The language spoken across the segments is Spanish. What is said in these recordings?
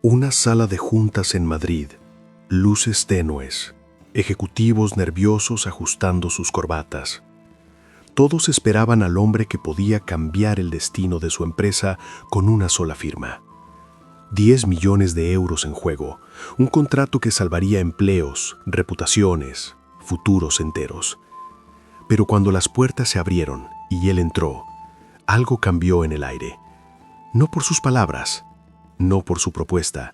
Una sala de juntas en Madrid, luces tenues, ejecutivos nerviosos ajustando sus corbatas. Todos esperaban al hombre que podía cambiar el destino de su empresa con una sola firma. 10 millones de euros en juego, un contrato que salvaría empleos, reputaciones, futuros enteros. Pero cuando las puertas se abrieron y él entró, algo cambió en el aire. No por sus palabras, no por su propuesta,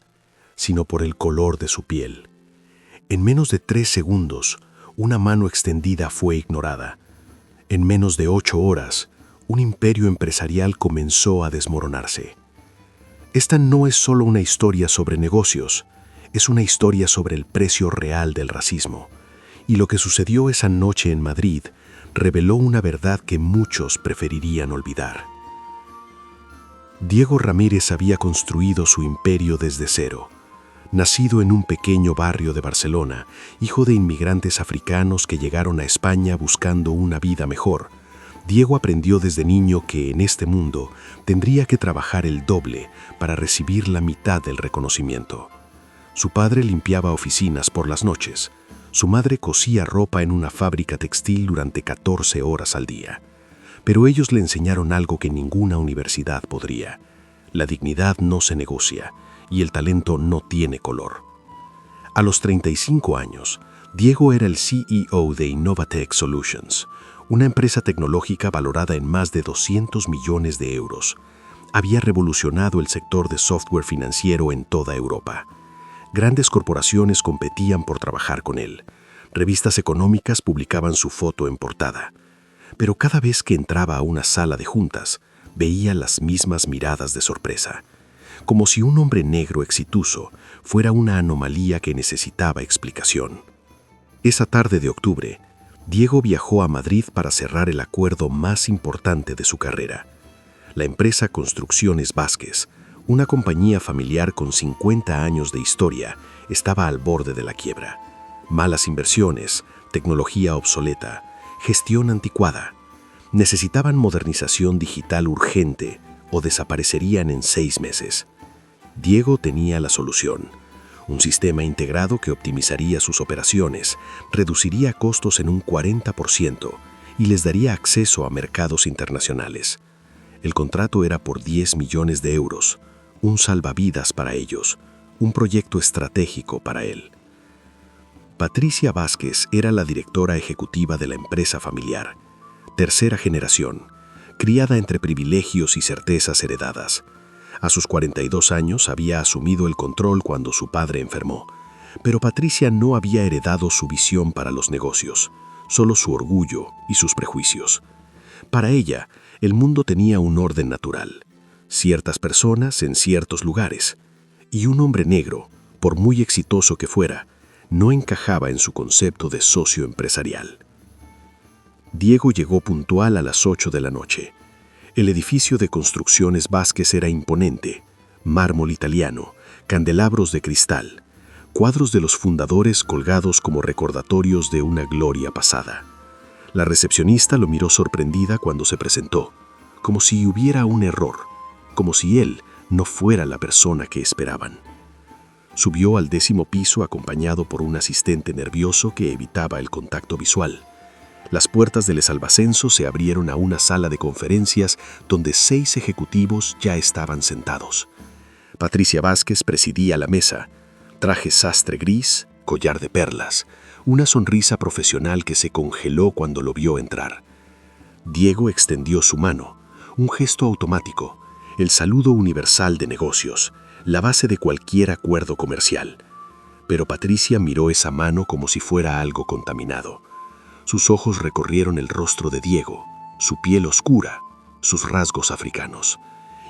sino por el color de su piel. En menos de 3 segundos, una mano extendida fue ignorada. En menos de 8 horas, un imperio empresarial comenzó a desmoronarse. Esta no es solo una historia sobre negocios, es una historia sobre el precio real del racismo. Y lo que sucedió esa noche en Madrid reveló una verdad que muchos preferirían olvidar. Diego Ramírez había construido su imperio desde cero. Nacido en un pequeño barrio de Barcelona, hijo de inmigrantes africanos que llegaron a España buscando una vida mejor, Diego aprendió desde niño que en este mundo tendría que trabajar el doble para recibir la mitad del reconocimiento. Su padre limpiaba oficinas por las noches. Su madre cosía ropa en una fábrica textil durante 14 horas al día. Pero ellos le enseñaron algo que ninguna universidad podría. La dignidad no se negocia y el talento no tiene color. A los 35 años, Diego era el CEO de Innovatech Solutions, una empresa tecnológica valorada en más de 200 millones de euros. Había revolucionado el sector de software financiero en toda Europa. Grandes corporaciones competían por trabajar con él. Revistas económicas publicaban su foto en portada. Pero cada vez que entraba a una sala de juntas, veía las mismas miradas de sorpresa, como si un hombre negro exitoso fuera una anomalía que necesitaba explicación. Esa tarde de octubre, Diego viajó a Madrid para cerrar el acuerdo más importante de su carrera. La empresa Construcciones Vázquez, una compañía familiar con 50 años de historia, estaba al borde de la quiebra. Malas inversiones, tecnología obsoleta, gestión anticuada. Necesitaban modernización digital urgente o desaparecerían en 6 meses. Diego tenía la solución. Un sistema integrado que optimizaría sus operaciones, reduciría costos en un 40% y les daría acceso a mercados internacionales. El contrato era por 10 millones de euros, un salvavidas para ellos, un proyecto estratégico para él. Patricia Vázquez era la directora ejecutiva de la empresa familiar, tercera generación, criada entre privilegios y certezas heredadas. A sus 42 años había asumido el control cuando su padre enfermó, pero Patricia no había heredado su visión para los negocios, solo su orgullo y sus prejuicios. Para ella, el mundo tenía un orden natural, ciertas personas en ciertos lugares, y un hombre negro, por muy exitoso que fuera, no encajaba en su concepto de socio empresarial. Diego llegó puntual a las 8 de la noche. El edificio de Construcciones Vázquez era imponente, mármol italiano, candelabros de cristal, cuadros de los fundadores colgados como recordatorios de una gloria pasada. La recepcionista lo miró sorprendida cuando se presentó, como si hubiera un error, como si él no fuera la persona que esperaban. Subió al 10º piso acompañado por un asistente nervioso que evitaba el contacto visual. Las puertas del salvacenso se abrieron a una sala de conferencias donde 6 ejecutivos ya estaban sentados. Patricia Vázquez presidía la mesa, traje sastre gris, collar de perlas, una sonrisa profesional que se congeló cuando lo vio entrar. Diego extendió su mano, un gesto automático, el saludo universal de negocios, la base de cualquier acuerdo comercial. Pero Patricia miró esa mano como si fuera algo contaminado. Sus ojos recorrieron el rostro de Diego, su piel oscura, sus rasgos africanos.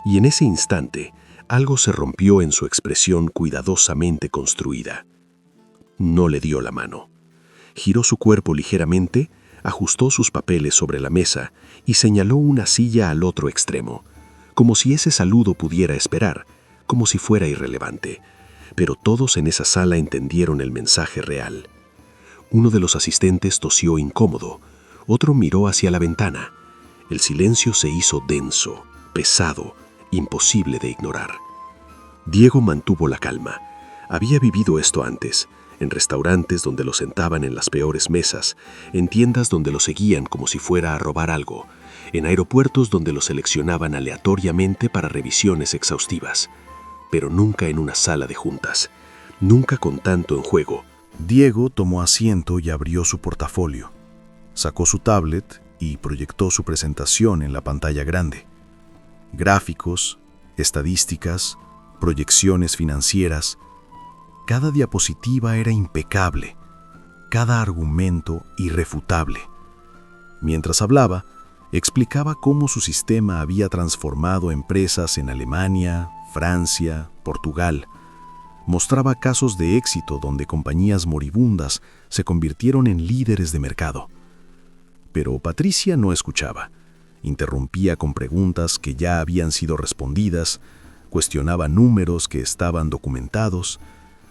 Y en ese instante, algo se rompió en su expresión cuidadosamente construida. No le dio la mano. Giró su cuerpo ligeramente, ajustó sus papeles sobre la mesa y señaló una silla al otro extremo, como si ese saludo pudiera esperar, como si fuera irrelevante. Pero todos en esa sala entendieron el mensaje real. Uno de los asistentes tosió incómodo, otro miró hacia la ventana. El silencio se hizo denso, pesado, imposible de ignorar. Diego mantuvo la calma. Había vivido esto antes, en restaurantes donde lo sentaban en las peores mesas, en tiendas donde lo seguían como si fuera a robar algo, en aeropuertos donde lo seleccionaban aleatoriamente para revisiones exhaustivas, pero nunca en una sala de juntas, nunca con tanto en juego. Diego tomó asiento y abrió su portafolio. Sacó su tablet y proyectó su presentación en la pantalla grande. Gráficos, estadísticas, proyecciones financieras. Cada diapositiva era impecable, cada argumento irrefutable. Mientras hablaba, explicaba cómo su sistema había transformado empresas en Alemania, Francia, Portugal. Mostraba casos de éxito donde compañías moribundas se convirtieron en líderes de mercado. Pero Patricia no escuchaba. Interrumpía con preguntas que ya habían sido respondidas, cuestionaba números que estaban documentados,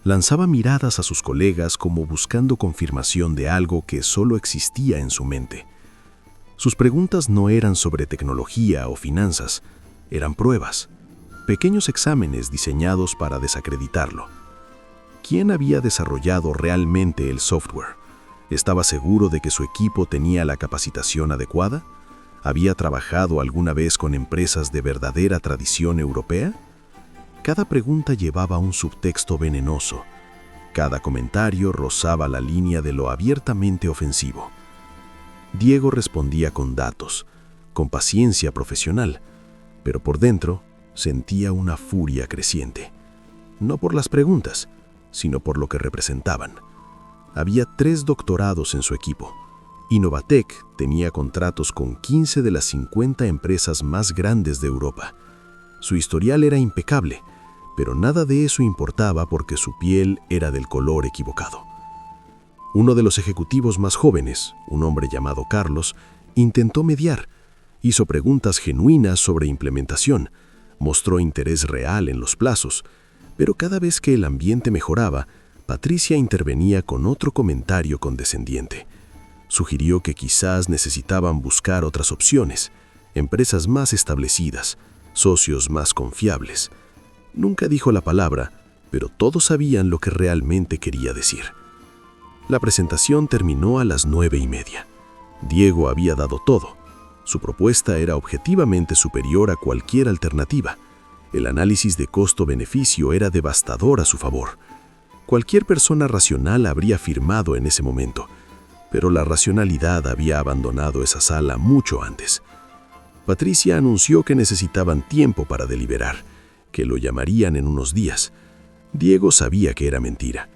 lanzaba miradas a sus colegas como buscando confirmación de algo que solo existía en su mente. Sus preguntas no eran sobre tecnología o finanzas, eran pruebas, pequeños exámenes diseñados para desacreditarlo. ¿Quién había desarrollado realmente el software? ¿Estaba seguro de que su equipo tenía la capacitación adecuada? ¿Había trabajado alguna vez con empresas de verdadera tradición europea? Cada pregunta llevaba un subtexto venenoso. Cada comentario rozaba la línea de lo abiertamente ofensivo. Diego respondía con datos, con paciencia profesional, pero por dentro sentía una furia creciente. No por las preguntas, sino por lo que representaban. Había 3 doctorados en su equipo. Innovatec tenía contratos con 15 de las 50 empresas más grandes de Europa. Su historial era impecable, pero nada de eso importaba porque su piel era del color equivocado. Uno de los ejecutivos más jóvenes, un hombre llamado Carlos, intentó mediar, hizo preguntas genuinas sobre implementación, mostró interés real en los plazos, pero cada vez que el ambiente mejoraba, Patricia intervenía con otro comentario condescendiente. Sugirió que quizás necesitaban buscar otras opciones, empresas más establecidas, socios más confiables. Nunca dijo la palabra, pero todos sabían lo que realmente quería decir. La presentación terminó a las 9:30. Diego había dado todo. Su propuesta era objetivamente superior a cualquier alternativa. El análisis de costo-beneficio era devastador a su favor. Cualquier persona racional habría firmado en ese momento, pero la racionalidad había abandonado esa sala mucho antes. Patricia anunció que necesitaban tiempo para deliberar, que lo llamarían en unos días. Diego sabía que era mentira.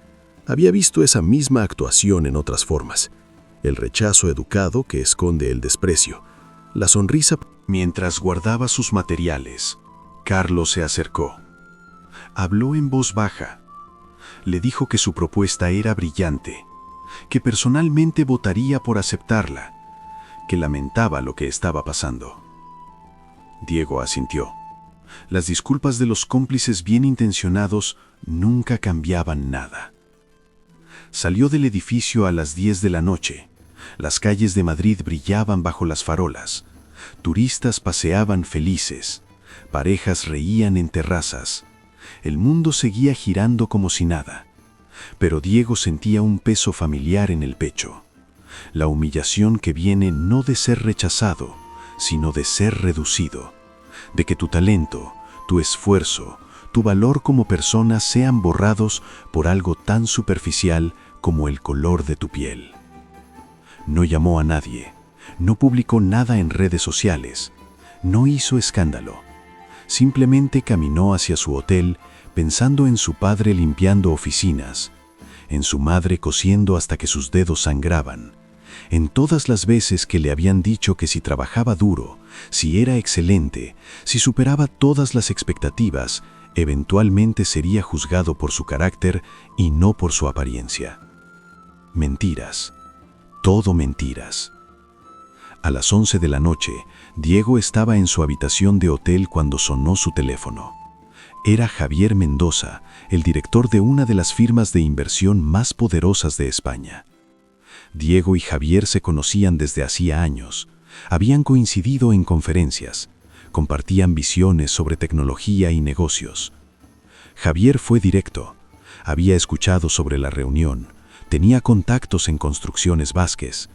Había visto esa misma actuación en otras formas. El rechazo educado que esconde el desprecio. La sonrisa. Mientras guardaba sus materiales, Carlos se acercó. Habló en voz baja. Le dijo que su propuesta era brillante, que personalmente votaría por aceptarla, que lamentaba lo que estaba pasando. Diego asintió. Las disculpas de los cómplices bien intencionados nunca cambiaban nada. Salió del edificio a las 10 de la noche. Las calles de Madrid brillaban bajo las farolas. Turistas paseaban felices. Parejas reían en terrazas. El mundo seguía girando como si nada. Pero Diego sentía un peso familiar en el pecho. La humillación que viene no de ser rechazado, sino de ser reducido. De que tu talento, tu esfuerzo, tu valor como persona sean borrados por algo tan superficial como el color de tu piel. No llamó a nadie, no publicó nada en redes sociales, no hizo escándalo. Simplemente caminó hacia su hotel pensando en su padre limpiando oficinas, en su madre cosiendo hasta que sus dedos sangraban, en todas las veces que le habían dicho que si trabajaba duro, si era excelente, si superaba todas las expectativas, eventualmente sería juzgado por su carácter y no por su apariencia. Mentiras. Todo mentiras. A las 11 de la noche, Diego estaba en su habitación de hotel cuando sonó su teléfono. Era Javier Mendoza, el director de una de las firmas de inversión más poderosas de España. Diego y Javier se conocían desde hacía años. Habían coincidido en conferencias. Compartían visiones sobre tecnología y negocios. Javier fue directo. Había escuchado sobre la reunión, tenía contactos en Construcciones Vázquez.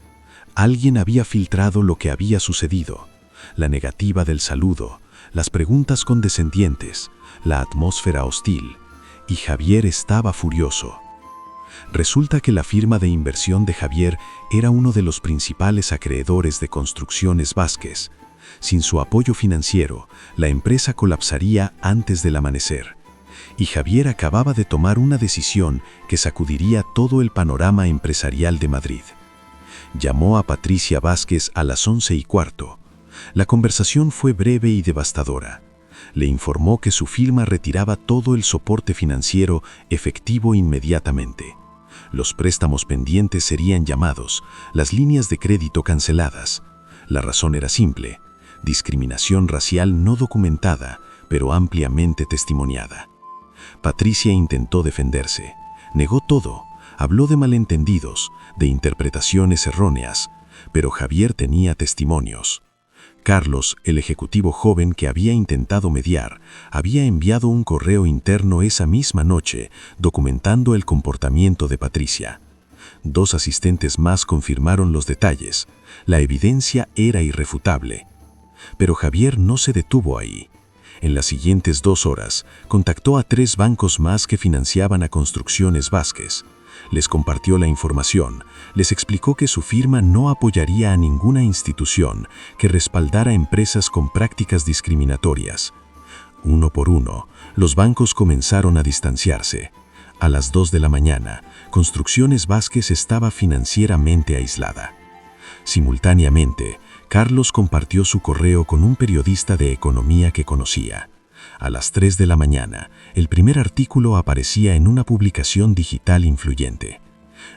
Alguien había filtrado lo que había sucedido, la negativa del saludo, las preguntas condescendientes, la atmósfera hostil, y Javier estaba furioso. Resulta que la firma de inversión de Javier era uno de los principales acreedores de Construcciones Vázquez. Sin su apoyo financiero, la empresa colapsaría antes del amanecer. Y Javier acababa de tomar una decisión que sacudiría todo el panorama empresarial de Madrid. Llamó a Patricia Vázquez a las 11:15. La conversación fue breve y devastadora. Le informó que su firma retiraba todo el soporte financiero efectivo inmediatamente. Los préstamos pendientes serían llamados, las líneas de crédito canceladas. La razón era simple: discriminación racial no documentada, pero ampliamente testimoniada. Patricia intentó defenderse, negó todo, habló de malentendidos, de interpretaciones erróneas, pero Javier tenía testimonios. Carlos, el ejecutivo joven que había intentado mediar, había enviado un correo interno esa misma noche documentando el comportamiento de Patricia. 2 asistentes más confirmaron los detalles. La evidencia era irrefutable. Pero Javier no se detuvo ahí. En las siguientes 2 horas, contactó a 3 bancos más que financiaban a Construcciones Vázquez. Les compartió la información, les explicó que su firma no apoyaría a ninguna institución que respaldara empresas con prácticas discriminatorias. Uno por uno, los bancos comenzaron a distanciarse. A las 2 de la mañana, Construcciones Vázquez estaba financieramente aislada. Simultáneamente, Carlos compartió su correo con un periodista de economía que conocía. A las 3 de la mañana, el primer artículo aparecía en una publicación digital influyente.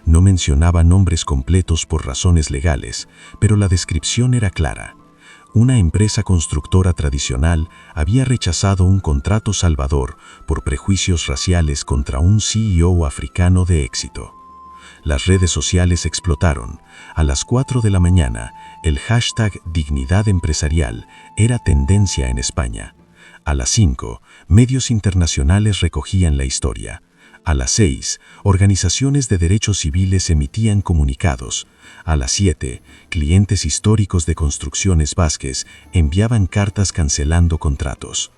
No mencionaba nombres completos por razones legales, pero la descripción era clara. Una empresa constructora tradicional había rechazado un contrato salvador por prejuicios raciales contra un CEO africano de éxito. Las redes sociales explotaron. A las 4 de la mañana, el hashtag Dignidad Empresarial era tendencia en España. A las 5, medios internacionales recogían la historia. A las 6, organizaciones de derechos civiles emitían comunicados. A las 7, clientes históricos de Construcciones Vázquez enviaban cartas cancelando contratos.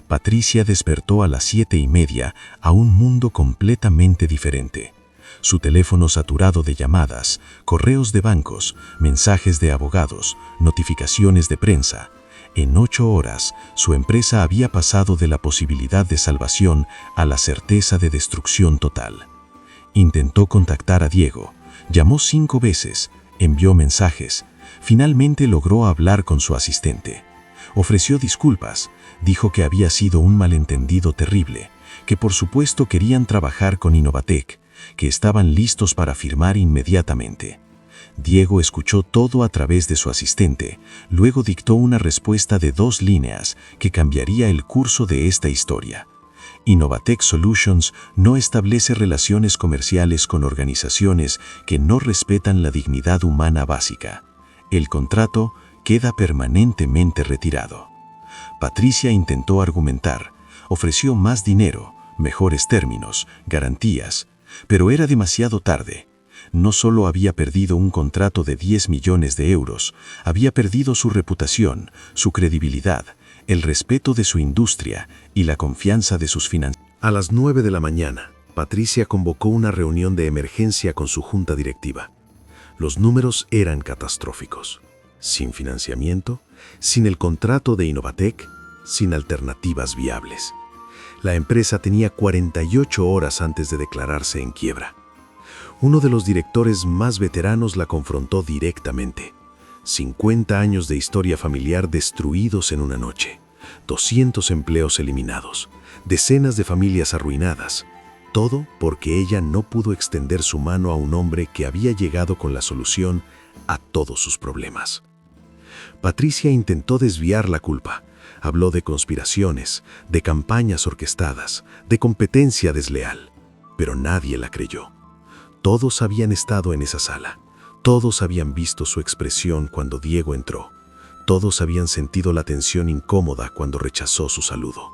Patricia despertó a las 7:30 a un mundo completamente diferente. Su teléfono saturado de llamadas, correos de bancos, mensajes de abogados, notificaciones de prensa. En 8 horas, su empresa había pasado de la posibilidad de salvación a la certeza de destrucción total. Intentó contactar a Diego, llamó 5 veces, envió mensajes, finalmente logró hablar con su asistente. Ofreció disculpas, dijo que había sido un malentendido terrible, que por supuesto querían trabajar con Innovatec, que estaban listos para firmar inmediatamente. Diego escuchó todo a través de su asistente, luego dictó una respuesta de 2 líneas que cambiaría el curso de esta historia. Innovatec Solutions no establece relaciones comerciales con organizaciones que no respetan la dignidad humana básica. El contrato queda permanentemente retirado. Patricia intentó argumentar, ofreció más dinero, mejores términos, garantías, pero era demasiado tarde. No solo había perdido un contrato de 10 millones de euros, había perdido su reputación, su credibilidad, el respeto de su industria y la confianza de sus financieros. A las 9 de la mañana, Patricia convocó una reunión de emergencia con su junta directiva. Los números eran catastróficos. Sin financiamiento, sin el contrato de Innovatec, sin alternativas viables. La empresa tenía 48 horas antes de declararse en quiebra. Uno de los directores más veteranos la confrontó directamente. 50 años de historia familiar destruidos en una noche, 200 empleos eliminados, decenas de familias arruinadas. Todo porque ella no pudo extender su mano a un hombre que había llegado con la solución a todos sus problemas. Patricia intentó desviar la culpa. Habló de conspiraciones, de campañas orquestadas, de competencia desleal. Pero nadie la creyó. Todos habían estado en esa sala. Todos habían visto su expresión cuando Diego entró. Todos habían sentido la tensión incómoda cuando rechazó su saludo.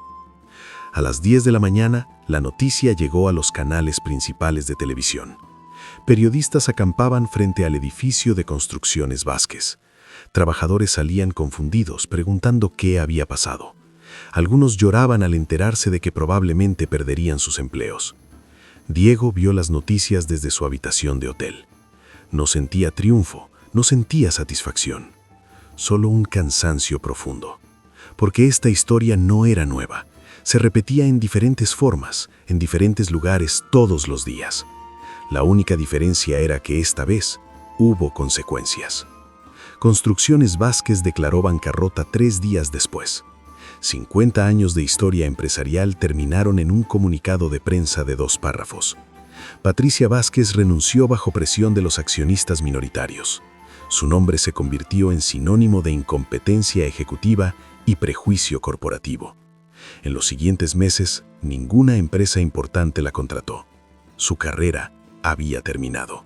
A las 10 de la mañana, la noticia llegó a los canales principales de televisión. Periodistas acampaban frente al edificio de Construcciones Vázquez. Trabajadores salían confundidos, preguntando qué había pasado. Algunos lloraban al enterarse de que probablemente perderían sus empleos. Diego vio las noticias desde su habitación de hotel. No sentía triunfo, no sentía satisfacción, solo un cansancio profundo. Porque esta historia no era nueva, se repetía en diferentes formas, en diferentes lugares todos los días. La única diferencia era que esta vez hubo consecuencias. Construcciones Vázquez declaró bancarrota 3 días después. 50 años de historia empresarial terminaron en un comunicado de prensa de 2 párrafos. Patricia Vázquez renunció bajo presión de los accionistas minoritarios. Su nombre se convirtió en sinónimo de incompetencia ejecutiva y prejuicio corporativo. En los siguientes meses, ninguna empresa importante la contrató. Su carrera había terminado.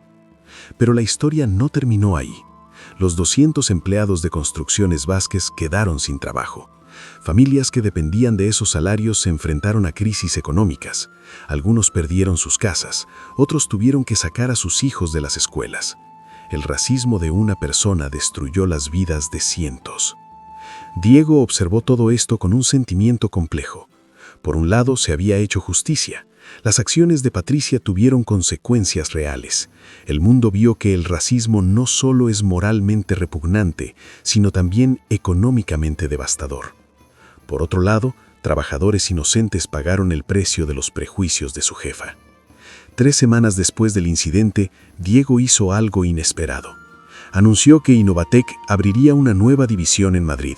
Pero la historia no terminó ahí. Los 200 empleados de Construcciones Vázquez quedaron sin trabajo. Familias que dependían de esos salarios se enfrentaron a crisis económicas. Algunos perdieron sus casas, otros tuvieron que sacar a sus hijos de las escuelas. El racismo de una persona destruyó las vidas de cientos. Diego observó todo esto con un sentimiento complejo. Por un lado, se había hecho justicia. Las acciones de Patricia tuvieron consecuencias reales. El mundo vio que el racismo no solo es moralmente repugnante, sino también económicamente devastador. Por otro lado, trabajadores inocentes pagaron el precio de los prejuicios de su jefa. 3 semanas después del incidente, Diego hizo algo inesperado. Anunció que Innovatec abriría una nueva división en Madrid.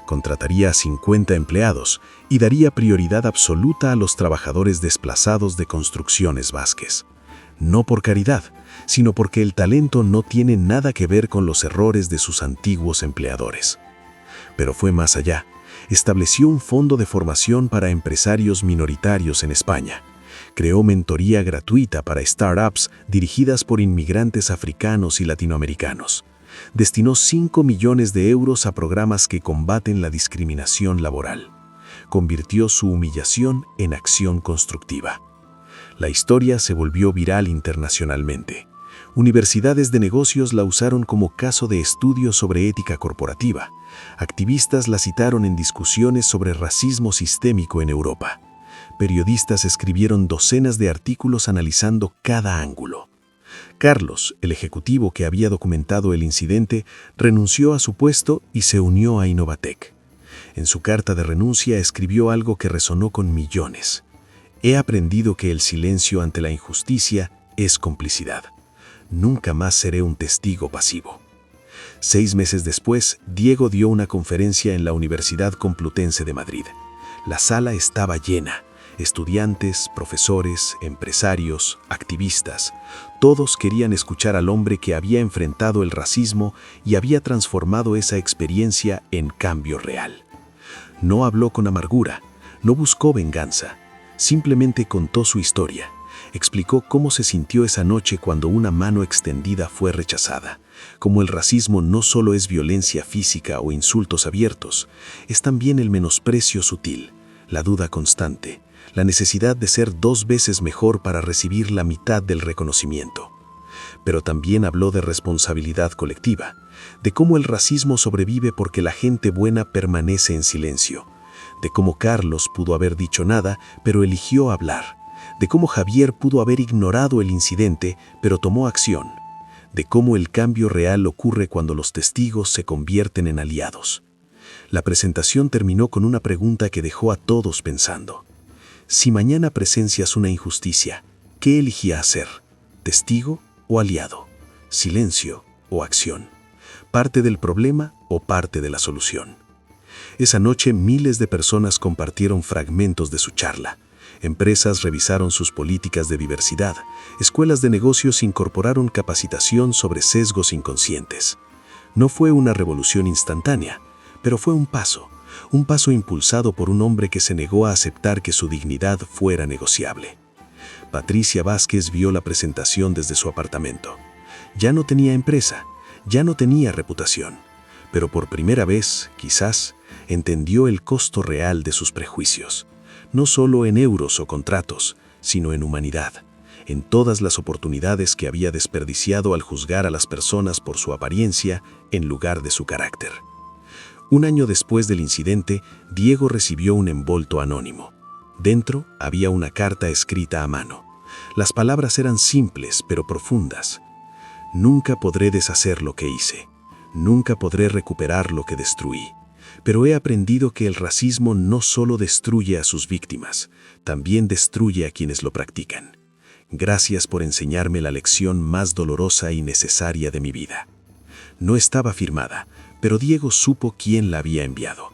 Contrataría a 50 empleados y daría prioridad absoluta a los trabajadores desplazados de Construcciones Vázquez. No por caridad, sino porque el talento no tiene nada que ver con los errores de sus antiguos empleadores. Pero fue más allá. Estableció un fondo de formación para empresarios minoritarios en España. Creó mentoría gratuita para startups dirigidas por inmigrantes africanos y latinoamericanos. Destinó 5 millones de euros a programas que combaten la discriminación laboral. Convirtió su humillación en acción constructiva. La historia se volvió viral internacionalmente. Universidades de negocios la usaron como caso de estudio sobre ética corporativa. Activistas la citaron en discusiones sobre racismo sistémico en Europa. Periodistas escribieron docenas de artículos analizando cada ángulo. Carlos, el ejecutivo que había documentado el incidente, renunció a su puesto y se unió a Innovatec. En su carta de renuncia escribió algo que resonó con millones. He aprendido que el silencio ante la injusticia es complicidad. Nunca más seré un testigo pasivo. 6 meses después, Diego dio una conferencia en la Universidad Complutense de Madrid. La sala estaba llena. Estudiantes, profesores, empresarios, activistas, todos querían escuchar al hombre que había enfrentado el racismo y había transformado esa experiencia en cambio real. No habló con amargura, no buscó venganza, simplemente contó su historia. Explicó cómo se sintió esa noche cuando una mano extendida fue rechazada, cómo el racismo no solo es violencia física o insultos abiertos, es también el menosprecio sutil, la duda constante, la necesidad de ser 2 veces mejor para recibir la mitad del reconocimiento. Pero también habló de responsabilidad colectiva, de cómo el racismo sobrevive porque la gente buena permanece en silencio, de cómo Carlos pudo haber dicho nada, pero eligió hablar, de cómo Javier pudo haber ignorado el incidente, pero tomó acción, de cómo el cambio real ocurre cuando los testigos se convierten en aliados. La presentación terminó con una pregunta que dejó a todos pensando. Si mañana presencias una injusticia, ¿qué elegías hacer? ¿Testigo o aliado? ¿Silencio o acción? ¿Parte del problema o parte de la solución? Esa noche miles de personas compartieron fragmentos de su charla. Empresas revisaron sus políticas de diversidad. Escuelas de negocios incorporaron capacitación sobre sesgos inconscientes. No fue una revolución instantánea, pero fue un paso impulsado por un hombre que se negó a aceptar que su dignidad fuera negociable. Patricia Vázquez vio la presentación desde su apartamento. Ya no tenía empresa, ya no tenía reputación, pero por primera vez, quizás, entendió el costo real de sus prejuicios. no solo en euros o contratos, sino en humanidad, en todas las oportunidades que había desperdiciado al juzgar a las personas por su apariencia en lugar de su carácter. Un año después del incidente, Diego recibió un envolto anónimo. Dentro había una carta escrita a mano. Las palabras eran simples pero profundas. Nunca podré deshacer lo que hice. Nunca podré recuperar lo que destruí. Pero he aprendido que el racismo no solo destruye a sus víctimas, también destruye a quienes lo practican. Gracias por enseñarme la lección más dolorosa y necesaria de mi vida. No estaba firmada, pero Diego supo quién la había enviado.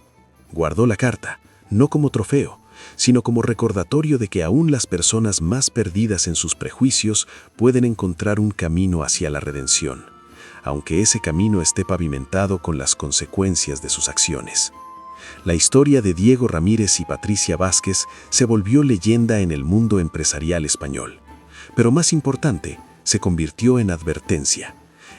Guardó la carta, no como trofeo, sino como recordatorio de que aún las personas más perdidas en sus prejuicios pueden encontrar un camino hacia la redención, aunque ese camino esté pavimentado con las consecuencias de sus acciones. La historia de Diego Ramírez y Patricia Vázquez se volvió leyenda en el mundo empresarial español, pero más importante, se convirtió en advertencia.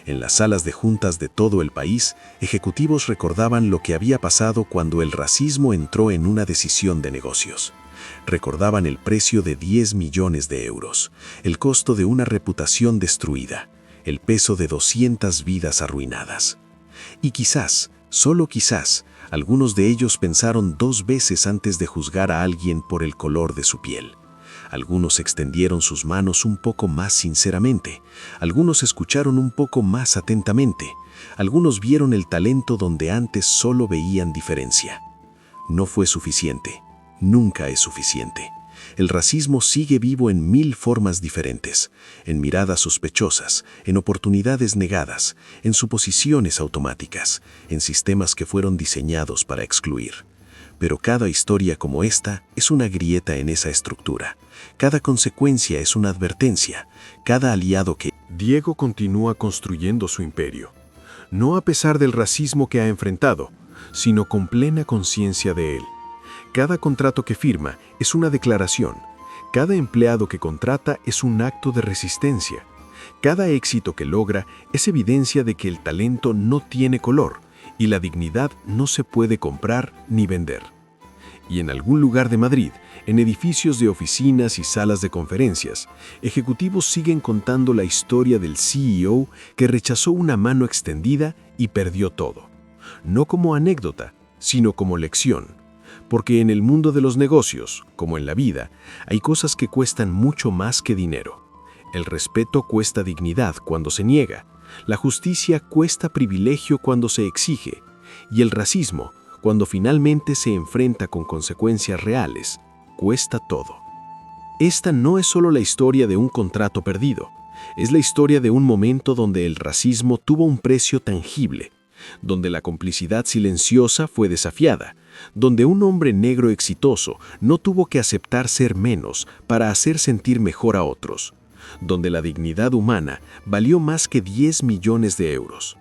En las salas de juntas de todo el país, ejecutivos recordaban lo que había pasado cuando el racismo entró en una decisión de negocios. Recordaban el precio de 10 millones de euros, el costo de una reputación destruida, el peso de 200 vidas arruinadas. Y quizás, solo quizás, algunos de ellos pensaron 2 veces antes de juzgar a alguien por el color de su piel. Algunos extendieron sus manos un poco más sinceramente, algunos escucharon un poco más atentamente, algunos vieron el talento donde antes solo veían diferencia. No fue suficiente, nunca es suficiente. El racismo sigue vivo en 1000 formas diferentes, en miradas sospechosas, en oportunidades negadas, en suposiciones automáticas, en sistemas que fueron diseñados para excluir. Pero cada historia como esta es una grieta en esa estructura. Cada consecuencia es una advertencia. Cada aliado que... Diego continúa construyendo su imperio, no a pesar del racismo que ha enfrentado, sino con plena conciencia de él. Cada contrato que firma es una declaración. Cada empleado que contrata es un acto de resistencia. Cada éxito que logra es evidencia de que el talento no tiene color y la dignidad no se puede comprar ni vender. Y en algún lugar de Madrid, en edificios de oficinas y salas de conferencias, ejecutivos siguen contando la historia del CEO que rechazó una mano extendida y perdió todo. No como anécdota, sino como lección. Porque en el mundo de los negocios, como en la vida, hay cosas que cuestan mucho más que dinero. El respeto cuesta dignidad cuando se niega, la justicia cuesta privilegio cuando se exige, y el racismo, cuando finalmente se enfrenta con consecuencias reales, cuesta todo. Esta no es solo la historia de un contrato perdido, es la historia de un momento donde el racismo tuvo un precio tangible, donde la complicidad silenciosa fue desafiada, donde un hombre negro exitoso no tuvo que aceptar ser menos para hacer sentir mejor a otros, donde la dignidad humana valió más que 10 millones de euros.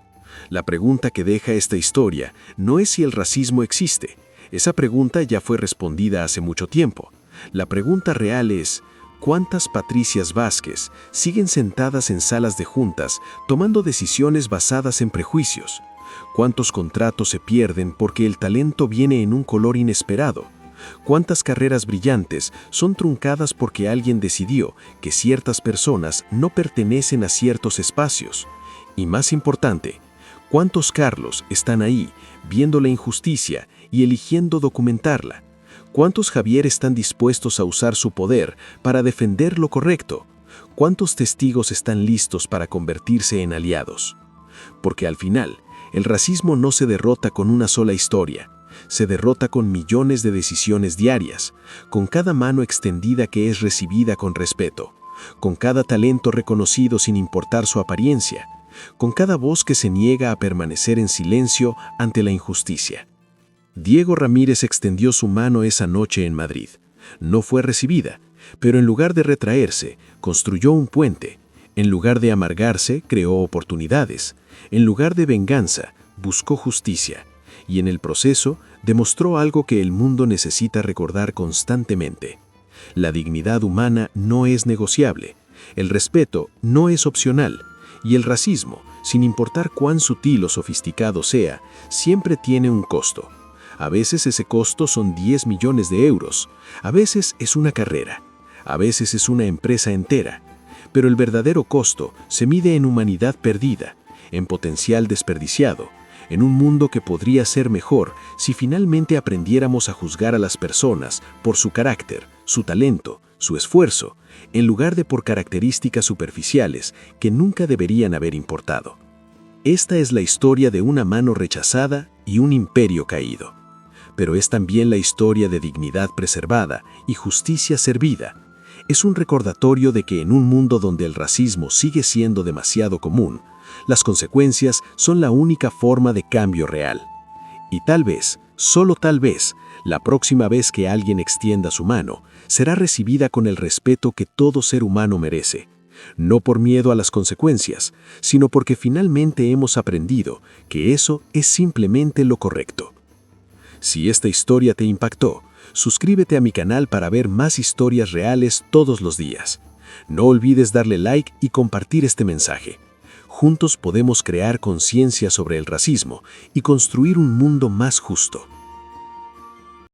La pregunta que deja esta historia no es si el racismo existe. Esa pregunta ya fue respondida hace mucho tiempo. La pregunta real es, ¿cuántas Patricias Vázquez siguen sentadas en salas de juntas tomando decisiones basadas en prejuicios? ¿Cuántos contratos se pierden porque el talento viene en un color inesperado? ¿Cuántas carreras brillantes son truncadas porque alguien decidió que ciertas personas no pertenecen a ciertos espacios? Y más importante, ¿cuántos Carlos están ahí viendo la injusticia y eligiendo documentarla? ¿Cuántos Javier están dispuestos a usar su poder para defender lo correcto? ¿Cuántos testigos están listos para convertirse en aliados? Porque al final, el racismo no se derrota con una sola historia. Se derrota con millones de decisiones diarias, con cada mano extendida que es recibida con respeto, con cada talento reconocido sin importar su apariencia, con cada voz que se niega a permanecer en silencio ante la injusticia. Diego Ramírez extendió su mano esa noche en Madrid. No fue recibida, pero en lugar de retraerse, construyó un puente. En lugar de amargarse, creó oportunidades. En lugar de venganza, buscó justicia. Y en el proceso, demostró algo que el mundo necesita recordar constantemente. La dignidad humana no es negociable, el respeto no es opcional, y el racismo, sin importar cuán sutil o sofisticado sea, siempre tiene un costo. A veces ese costo son 10 millones de euros, a veces es una carrera, a veces es una empresa entera, pero el verdadero costo se mide en humanidad perdida, en potencial desperdiciado, en un mundo que podría ser mejor si finalmente aprendiéramos a juzgar a las personas por su carácter, su talento, su esfuerzo, en lugar de por características superficiales que nunca deberían haber importado. Esta es la historia de una mano rechazada y un imperio caído. Pero es también la historia de dignidad preservada y justicia servida. Es un recordatorio de que en un mundo donde el racismo sigue siendo demasiado común, las consecuencias son la única forma de cambio real. Y tal vez, solo tal vez, la próxima vez que alguien extienda su mano, será recibida con el respeto que todo ser humano merece. No por miedo a las consecuencias, sino porque finalmente hemos aprendido que eso es simplemente lo correcto. Si esta historia te impactó, suscríbete a mi canal para ver más historias reales todos los días. No olvides darle like y compartir este mensaje. Juntos podemos crear conciencia sobre el racismo y construir un mundo más justo.